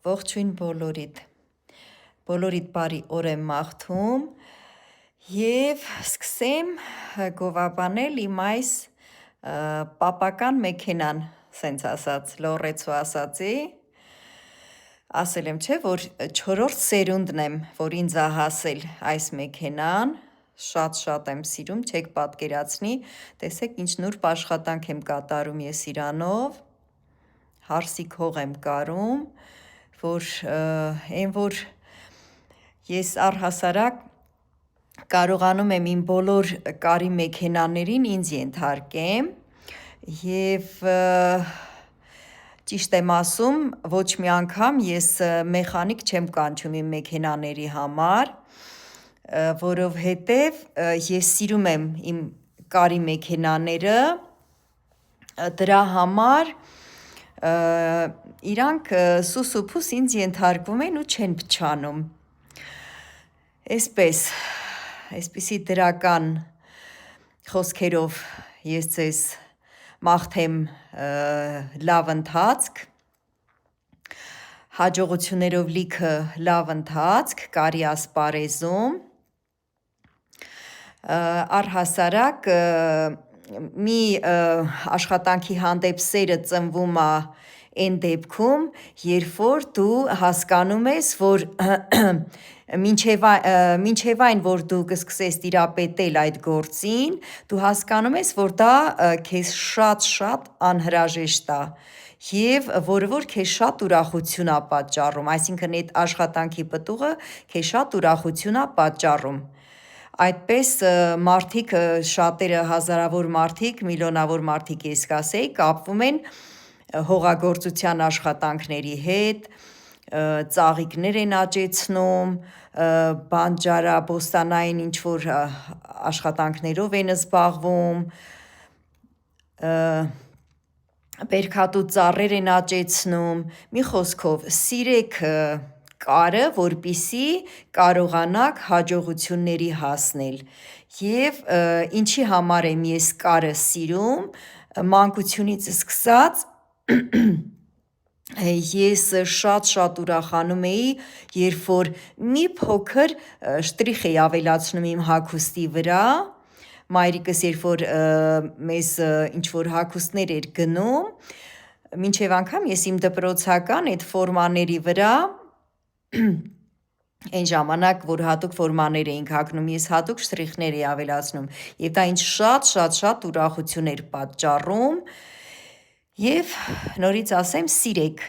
Ողջույն բոլորիդ բարի օր եմ մաղթում և սկսեմ գովաբանել իմ այս պապական մեքենան, սենց ասած, լոռեցու ասածի, ասել եմ չէ, որ 4-րդ սերունդն եմ, որ ինձ ա հասել այս մեքենան, շատ եմ սիրում, չեք պատկերացնի, տեսեք ինչ նուրբ աշխատանք եմ կատարում ես իրանով, հարսիկ հող եմ կարում, որ ես առհասարակ կարողանում եմ իմ բոլոր կարի մեքենաներին ինձ ենթարկեմ և ճիշտ եմ ասում, ոչ մի անգամ ես մեխանիկ չեմ կանչում իմ մեքենաների համար, որովհետև ես սիրում եմ իմ կարի մեքենաները, դրա համար իրանք սուս ու փուս ինձ ենթարկվում են ու չեն փչանում, այսպիսի դրական խոսքերով ես ձեզ մաղթեմ լավ ընթացք, հաջողություններով լիքը լավ ընթացք կարի ասպարեզում, առհասարակ մի աշխատանքի հանդեպ սերը ծնվում ա այն դեպքում, երբ որ դու հասկանում ես, որ մինչև այն, որ դու կսկսես տիրապետել այդ գործին, դու հասկանում ես, որ դա քեզ շատ անհրաժեշտ ա և որը որ քեզ շատ ուրախություն ա պատճառում, այսինքն այդ աշխատանքի պտուղը քեզ շատ ուրախություն ա պատճառում, այդպես մարդիկ, շատերը հազարավոր մարդիկ, միլիոնավոր մարդիկ ես կասեի, կապվում են հողագործության աշխատանքների հետ, ծաղիկներ են աճեցնում, բանջարաբոստանային ինչ-որ աշխատանքներով են զբաղվում, բերքատու ծառեր են աճեցնում, մի խոսքով սիրեք կարը, որպեսզի կարողանաք հաջողությունների հասնել և ինչի համար եմ ես կարը սիրում, մանկությունից սկսած ես շատ ուրախանում էի, երբ որ մի փոքր շտրիխ էի ավելացնում իմ հագուստի վրա, մայրիկս երբ որ մեզ ինչ-որ հագուստներ էր գնում, մինչև անգամ ես իմ դպրոցական այդ ֆորմաների վրա, այն ժամանակ, որ հատուկ ֆորմաներ էինք հագնում, ես հատուկ շտրիխներ էի ավելացնում և դա ինձ շատ ուրախություն էր պատճառում և նորից ասեմ սիրեք